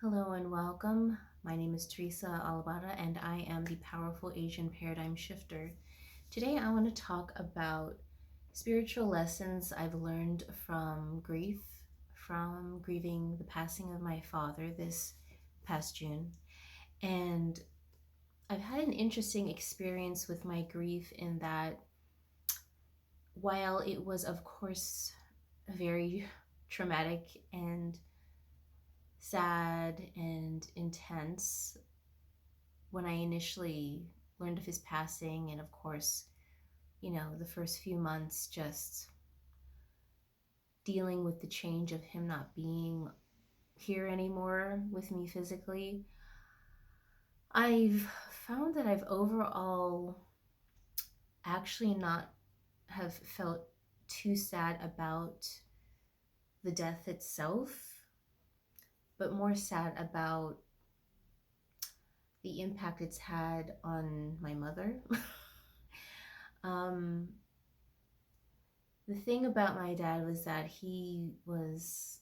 Hello and welcome. My name is Teresa Alabata and I am the Powerful Asian Paradigm Shifter. Today I want to talk about spiritual lessons I've learned from grief, from grieving the passing of my father this past June. And I've had an interesting experience with my grief in that while it was, of course, very traumatic and sad and intense, when I initially learned of his passing, and of course, the first few months just dealing with the change of him not being here anymore with me physically, I've found that I've overall actually not have felt too sad about the death itself, but more sad about the impact it's had on my mother. um, the thing about my dad was that he was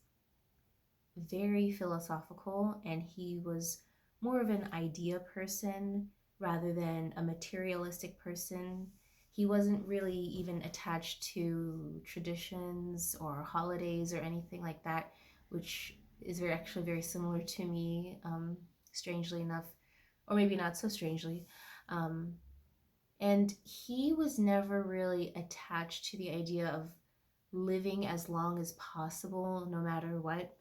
very philosophical and he was more of an idea person rather than a materialistic person. He wasn't really even attached to traditions or holidays or anything like that, which is actually very similar to me, strangely enough, or maybe not so strangely. Um, and he was never really attached to the idea of living as long as possible, no matter what.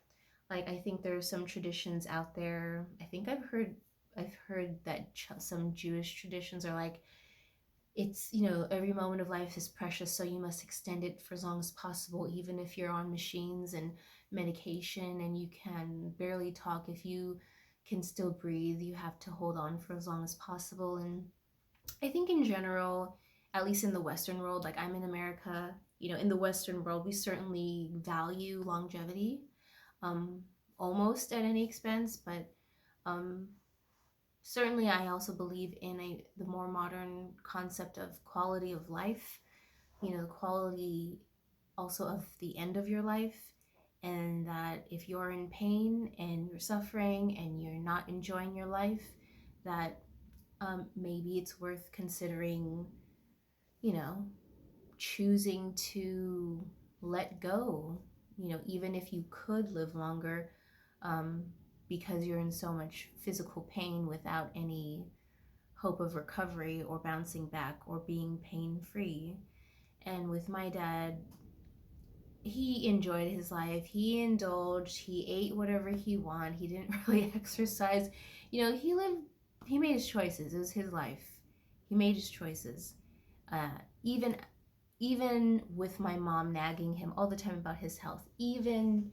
Like, I think there are some traditions out there. I think I've heard that some Jewish traditions are like, it's, every moment of life is precious, so you must extend it for as long as possible, even if you're on machines and medication and you can barely talk. If you can still breathe, you have to hold on for as long as possible. And I think in general, at least in the Western world, like I'm in America, in the Western world, we certainly value longevity, um, almost at any expense, but um, certainly I also believe in the more modern concept of quality of life, the quality also of the end of your life, and that if you're in pain and you're suffering and you're not enjoying your life, that maybe it's worth considering, you know, choosing to let go, even if you could live longer, um, because you're in so much physical pain without any hope of recovery or bouncing back or being pain free. And with my dad, he enjoyed his life. He indulged. He ate whatever he wanted. He didn't really exercise. He made his choices. It was his life. He made his choices. Uh, even even with my mom nagging him all the time about his health, even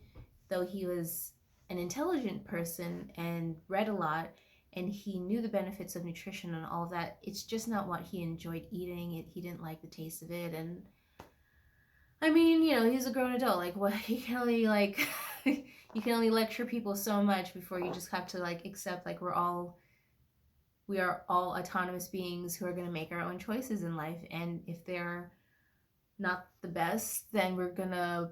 though he was an intelligent person and read a lot and he knew the benefits of nutrition and all of that, it's just not what he enjoyed eating. He didn't like the taste of it. And I mean, he's a grown adult. Like, what? He can only, like, you can only lecture people so much before you just have to, like, accept, like, we are all autonomous beings who are going to make our own choices in life. And if they're not the best, then we're gonna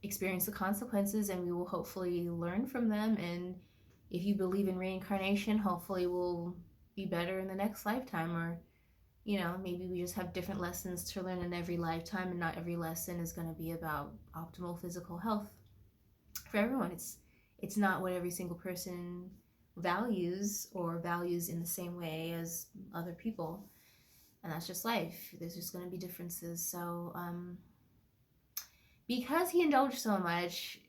experience the consequences and we will hopefully learn from them. And if you believe in reincarnation, hopefully we'll be better in the next lifetime. Or, maybe we just have different lessons to learn in every lifetime, and not every lesson is going to be about optimal physical health for everyone. It's not what every single person values or values in the same way as other people, and that's just life. There's just going to be differences. So because he indulged so much,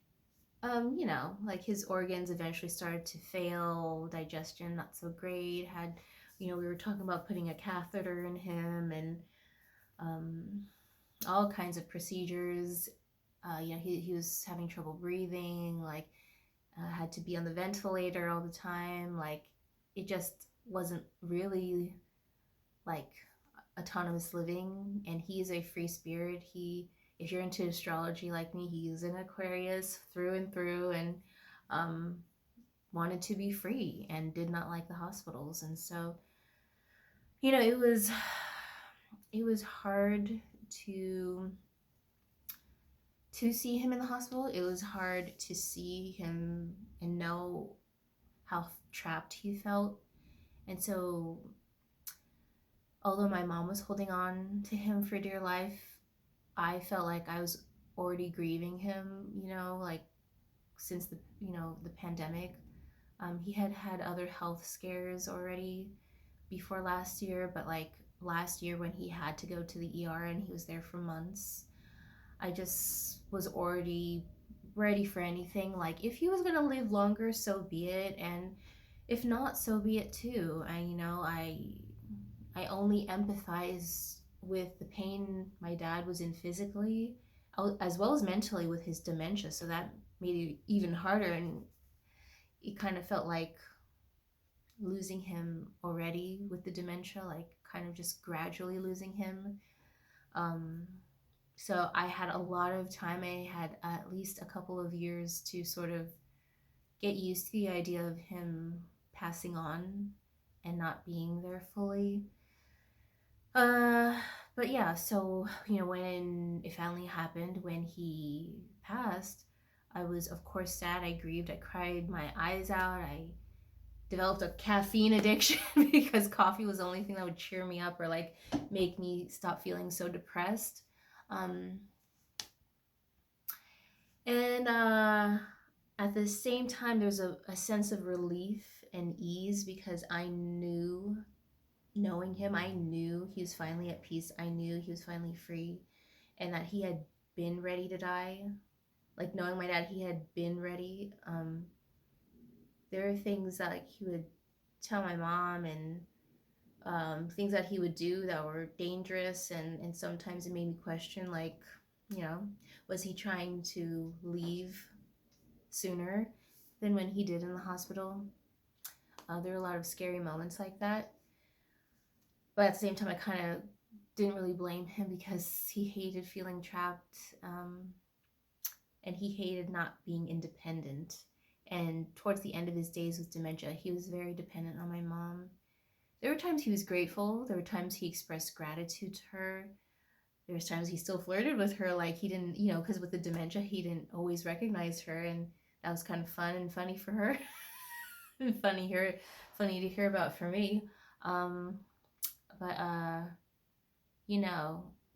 like his organs eventually started to fail, digestion not so great. We were talking about putting a catheter in him and um, all kinds of procedures. He was having trouble breathing, like had to be on the ventilator all the time. Like it just wasn't really like autonomous living. And he's a free spirit. If you're into astrology like me, he's an Aquarius through and through, and um, wanted to be free and did not like the hospitals. And so, it was hard to see him in the hospital. It was hard to see him and know how trapped he felt. And so, although my mom was holding on to him for dear life, I felt like I was already grieving him, like since the pandemic. He had had other health scares already before last year, but like last year when he had to go to the ER and he was there for months, I just was already ready for anything. Like if he was gonna live longer, so be it, and if not, so be it too. I only empathize with the pain my dad was in physically, as well as mentally with his dementia. So that made it even harder, and it kind of felt like losing him already with the dementia, like kind of just gradually losing him. Um, so I had a lot of time. I had at least a couple of years to sort of get used to the idea of him passing on and not being there fully. Uh, but yeah, so when it finally happened, when he passed, I was of course sad. I grieved. I cried my eyes out. I developed a caffeine addiction because coffee was the only thing that would cheer me up or like make me stop feeling so depressed. Um, and at the same time, there's a sense of relief and ease because knowing him, I knew he was finally at peace. I knew he was finally free and that he had been ready to die. Like knowing my dad, he had been ready. There are things that like he would tell my mom and things that he would do that were dangerous, and sometimes it made me question, like, you know, was he trying to leave sooner than when he did in the hospital? There were a lot of scary moments like that, but at the same time, I kind of didn't really blame him because he hated feeling trapped, and he hated not being independent. And towards the end of his days with dementia, he was very dependent on my mom. There were times he was grateful. There were times he expressed gratitude to her. There was times he still flirted with her, like he didn't, because with the dementia, he didn't always recognize her, and that was kind of fun and funny for her, and funny to hear about for me. Um, but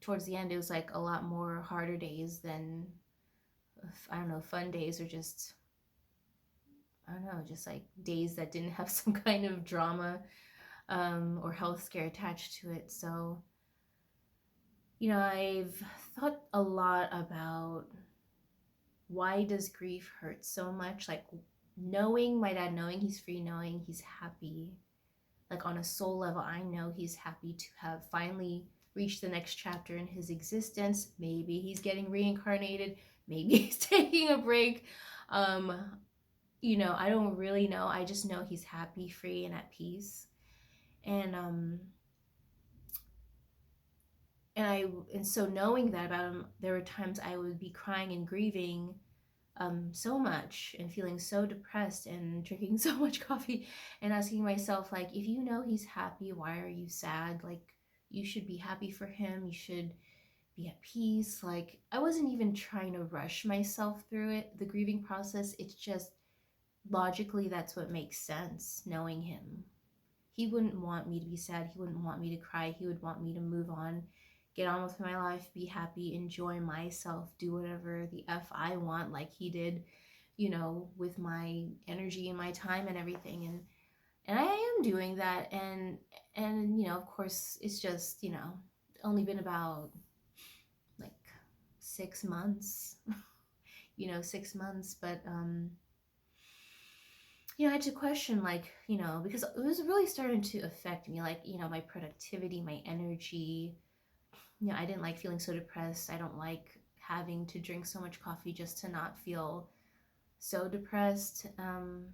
towards the end, it was like a lot more harder days than I don't know, fun days, or just I don't know, just like days that didn't have some kind of drama or health scare attached to it. So I've thought a lot about why does grief hurt so much? Like knowing my dad, knowing he's free, knowing he's happy, like on a soul level, I know he's happy to have finally reached the next chapter in his existence. Maybe he's getting reincarnated, maybe he's taking a break. I don't really know. I just know he's happy, free, and at peace. And and so knowing that about him, there were times I would be crying and grieving so much and feeling so depressed and drinking so much coffee and asking myself, like, if you know he's happy, why are you sad? Like, you should be happy for him. You should be at peace. Like, I wasn't even trying to rush myself through it, the grieving process. It's just logically that's what makes sense, knowing him. He wouldn't want me to be sad. He wouldn't want me to cry. He would want me to move on, get on with my life, be happy, enjoy myself, do whatever the F I want, like he did, with my energy and my time and everything. And I am doing that. And of course, it's just, only been about like 6 months, 6 months, but I had to question, like, because it was really starting to affect me, like, my productivity, my energy. I didn't like feeling so depressed. I don't like having to drink so much coffee just to not feel so depressed. And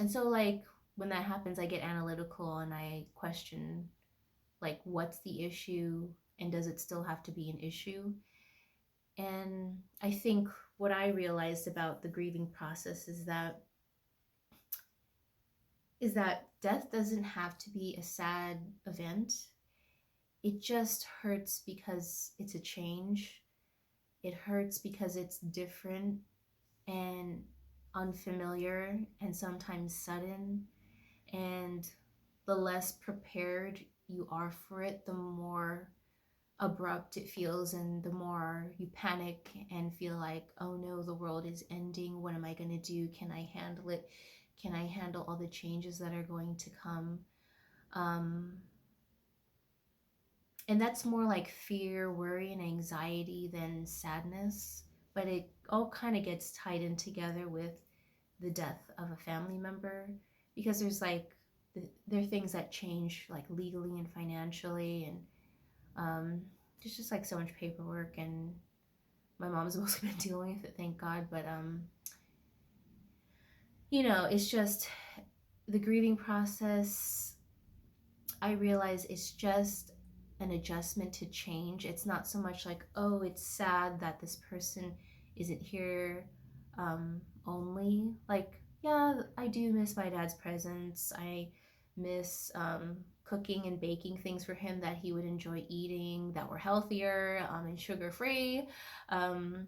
so, like, when that happens, I get analytical and I question, like, what's the issue and does it still have to be an issue? And I think what I realized about the grieving process is that death doesn't have to be a sad event. It just hurts because it's a change. It hurts because it's different. And unfamiliar and sometimes sudden. And the less prepared you are for it, the more abrupt it feels, and the more you panic and feel like, oh no, the world is ending. What am I going to do? Can I handle it? Can I handle all the changes that are going to come? Um, and that's more like fear, worry, and anxiety than sadness. But it all kind of gets tied in together with the death of a family member, because there's like there are things that change like legally and financially, and um, there's just like so much paperwork, and my mom's mostly been dealing with it, thank God. But it's just the grieving process. I realize it's just an adjustment to change. It's not so much like, oh, it's sad that this person isn't here. Only like, yeah, I do miss my dad's presence. I miss cooking and baking things for him that he would enjoy eating, that were healthier and sugar free. Um,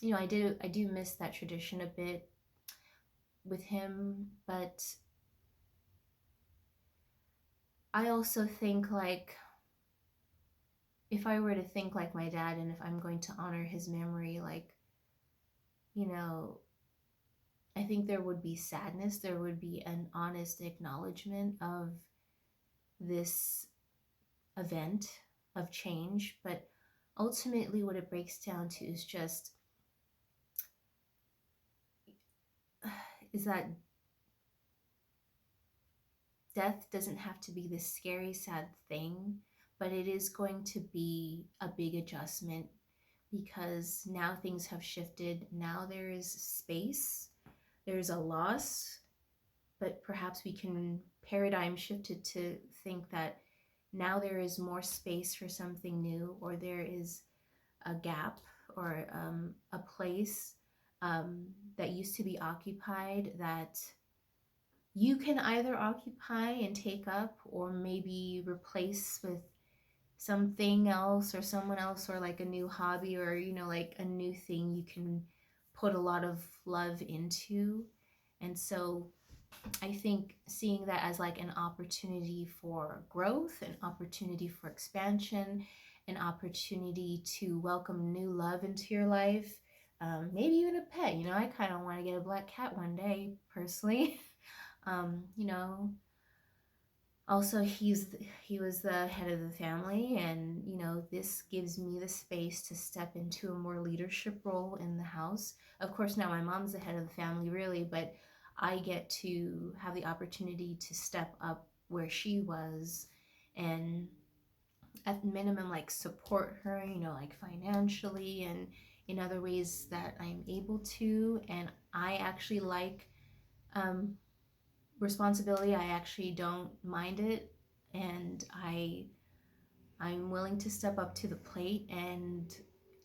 I do miss that tradition a bit with him, but I also think like if I were to think like my dad, and if I'm going to honor his memory, like, you know, I think there would be sadness, there would be an honest acknowledgement of this event of change. But ultimately, what it breaks down to is just is that death doesn't have to be this scary, sad thing, but it is going to be a big adjustment because now things have shifted. Now there is space, there's a loss, but perhaps we can paradigm shift it to think that now there is more space for something new, or there is a gap, or a place that used to be occupied that you can either occupy and take up, or maybe replace with something else or someone else, or like a new hobby, or like a new thing you can put a lot of love into. And so I think seeing that as like an opportunity for growth, an opportunity for expansion, an opportunity to welcome new love into your life, maybe even a pet. I kind of want to get a black cat one day, personally. um, you know, Also, he was the head of the family, and this gives me the space to step into a more leadership role in the house. Of course, now my mom's the head of the family, really, but I get to have the opportunity to step up where she was, and at minimum, like, support her, like, financially and in other ways that I'm able to. And I actually like um, responsibility. I actually don't mind it, and I'm willing to step up to the plate. And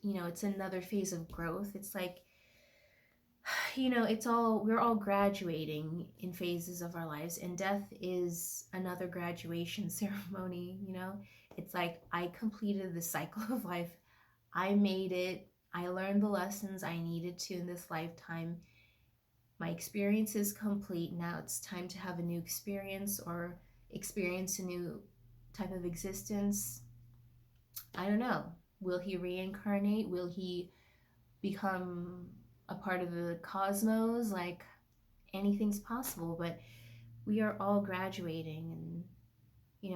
it's another phase of growth. It's like, we're all graduating in phases of our lives, and death is another graduation ceremony. It's like I completed the cycle of life. I made it. I learned the lessons I needed to in this lifetime. My experience is complete. Now it's time to have a new experience, or experience a new type of existence. I don't know. Will he reincarnate? Will he become a part of the cosmos? Like, anything's possible, but we are all graduating. And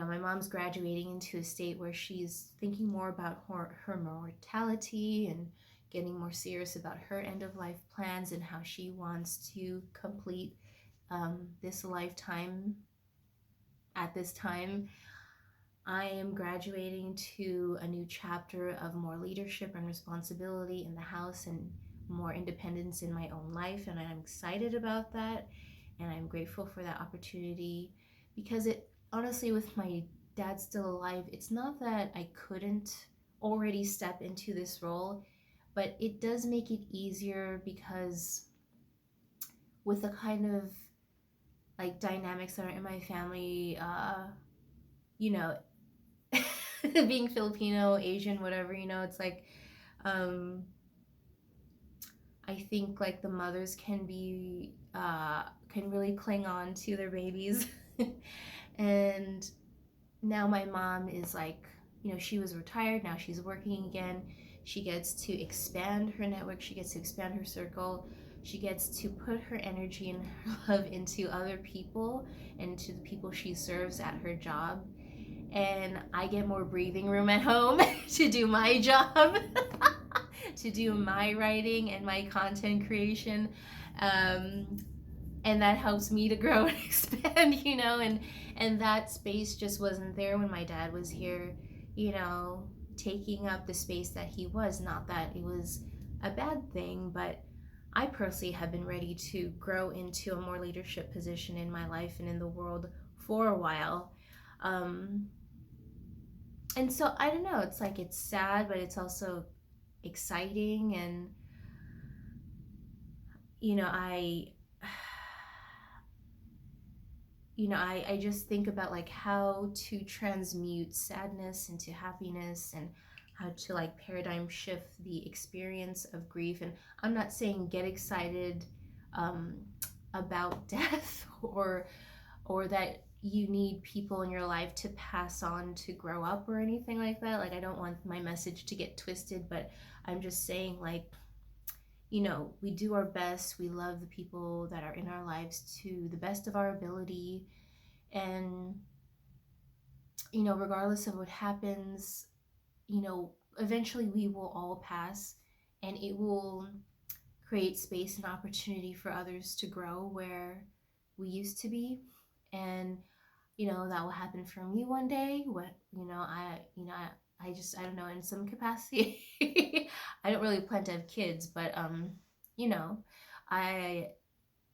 my mom's graduating into a state where she's thinking more about her mortality, and getting more serious about her end of life plans, and how she wants to complete this lifetime at this time. I am graduating to a new chapter of more leadership and responsibility in the house, and more independence in my own life, and I'm excited about that, and I'm grateful for that opportunity. Because it honestly, with my dad still alive, it's not that I couldn't already step into this role, but it does make it easier, because with the kind of like dynamics that are in my family, you know being Filipino, Asian, whatever, it's like, um I think like the mothers can really cling on to their babies. And now my mom is like, she was retired, now she's working again. She gets to expand her network, she gets to expand her circle, she gets to put her energy and her love into other people and to the people she serves at her job. And I get more breathing room at home to do my job, to do my writing and my content creation. Um, and that helps me to grow and expand, and that space just wasn't there when my dad was here, you know taking up the space that he was. Not that it was a bad thing, but I personally have been ready to grow into a more leadership position in my life and in the world for a while. Um, and so I don't know, it's like it's sad, but it's also exciting. And you know I I just think about like how to transmute sadness into happiness, and how to like paradigm shift the experience of grief. And I'm not saying get excited um, about death, or that you need people in your life to pass on to grow up or anything like that. Like, I don't want my message to get twisted, but I'm just saying, like, we do our best. We love the people that are in our lives to the best of our ability. And, regardless of what happens, eventually we will all pass, and it will create space and opportunity for others to grow where we used to be. And, that will happen for me one day. I don't know, in some capacity. I don't really plan to have kids, but, you know, I,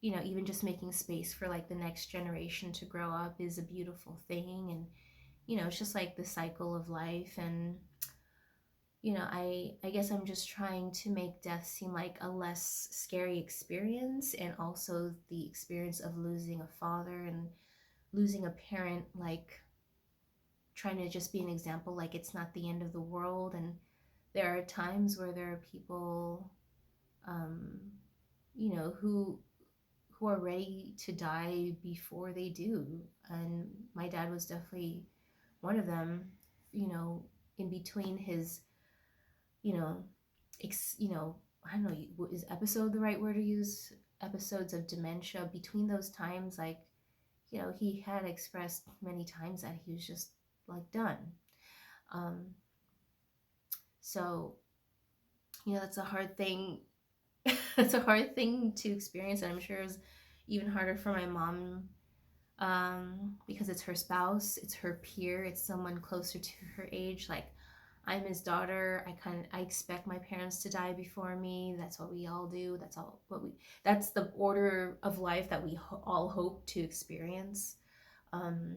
even just making space for like the next generation to grow up is a beautiful thing. And, it's just like the cycle of life. And, I guess I'm just trying to make death seem like a less scary experience, and also the experience of losing a father and losing a parent, like trying to just be an example, like it's not the end of the world. And there are times where there are people, um, who are ready to die before they do. And my dad was definitely one of them. You know, in between his, you know, I don't know, is episode the right word to use? Episodes of dementia. Between those times, like, he had expressed many times that he was just like done. Um, so, that's a hard thing. It's a hard thing to experience, and I'm sure it was even harder for my mom, because it's her spouse, it's her peer, it's someone closer to her age. Like, I'm his daughter. I expect my parents to die before me. That's what we all do. That's the order of life that we all hope to experience. Um,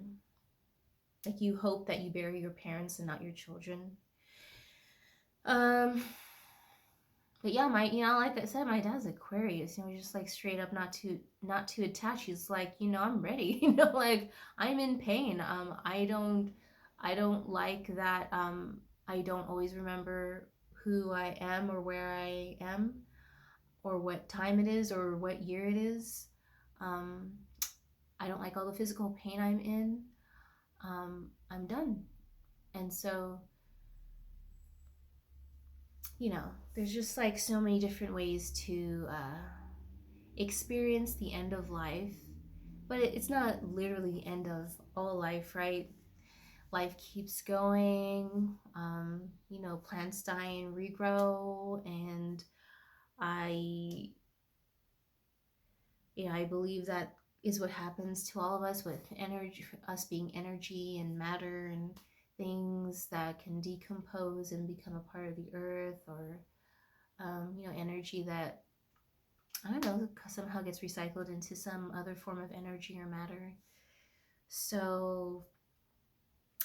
like, you hope that you bury your parents and not your children. Um, but yeah, like I said, my dad's Aquarius. Just like straight up not to attach. He's like, I'm ready. Like, I'm in pain. I don't like that. I don't always remember who I am or where I am or what time it is or what year it is. Um, I don't like all the physical pain I'm in. I'm done. And so, there's just like so many different ways to experience the end of life. But it's not literally the end of all life, right? Life keeps going. Plants die and regrow. And I, I believe that is what happens to all of us, with energy, us being energy and matter and things that can decompose and become a part of the earth, or energy that, I don't know, somehow gets recycled into some other form of energy or matter. So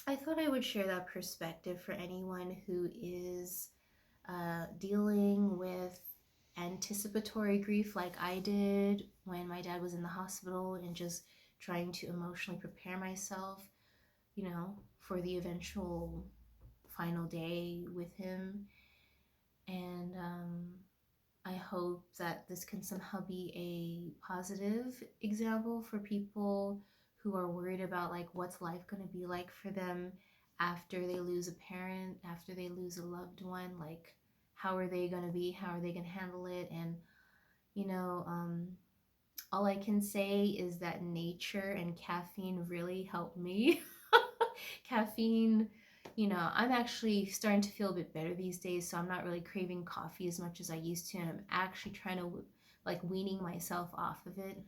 I thought I would share that perspective for anyone who is dealing with anticipatory grief like I did when my dad was in the hospital, and just trying to emotionally prepare myself, for the eventual final day with him. And I hope that this can somehow be a positive example for people who are worried about like what's life going to be like for them after they lose a parent, after they lose a loved one, like how are they going to be, how are they going to handle it. And you know, all I can say is that nature and caffeine really helped me. Caffeine, I'm actually starting to feel a bit better these days, so I'm not really craving coffee as much as I used to, and I'm actually trying to like weaning myself off of it,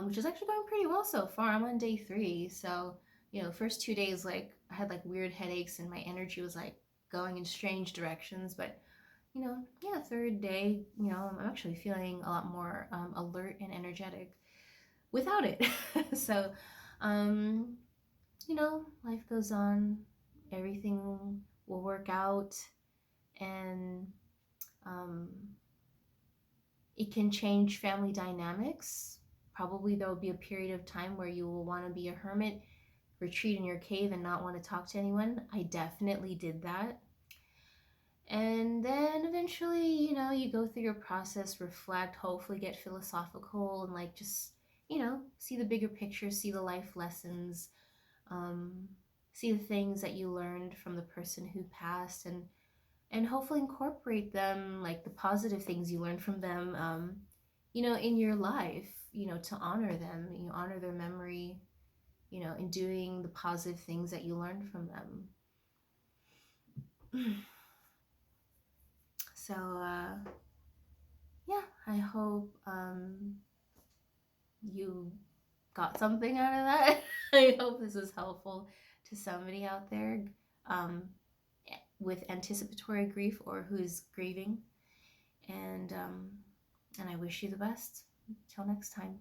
which is actually going pretty well so far. I'm on day 3, so first 2 days, like I had like weird headaches and my energy was like going in strange directions, but yeah, third day, I'm actually feeling a lot more alert and energetic without it. So, um, life goes on, everything will work out, and um, it can change family dynamics. Probably there will be a period of time where you will want to be a hermit, retreat in your cave, and not want to talk to anyone. I definitely did that. And then eventually, you go through your process, reflect, hopefully get philosophical, and like just, see the bigger picture, see the life lessons, um, see the things that you learned from the person who passed, and hopefully incorporate them, like the positive things you learned from them, in your life, to honor them, honor their memory, in doing the positive things that you learned from them. So, yeah, I hope you got something out of that. I hope this was helpful to somebody out there um, with anticipatory grief or who's grieving. And I wish you the best. Till next time.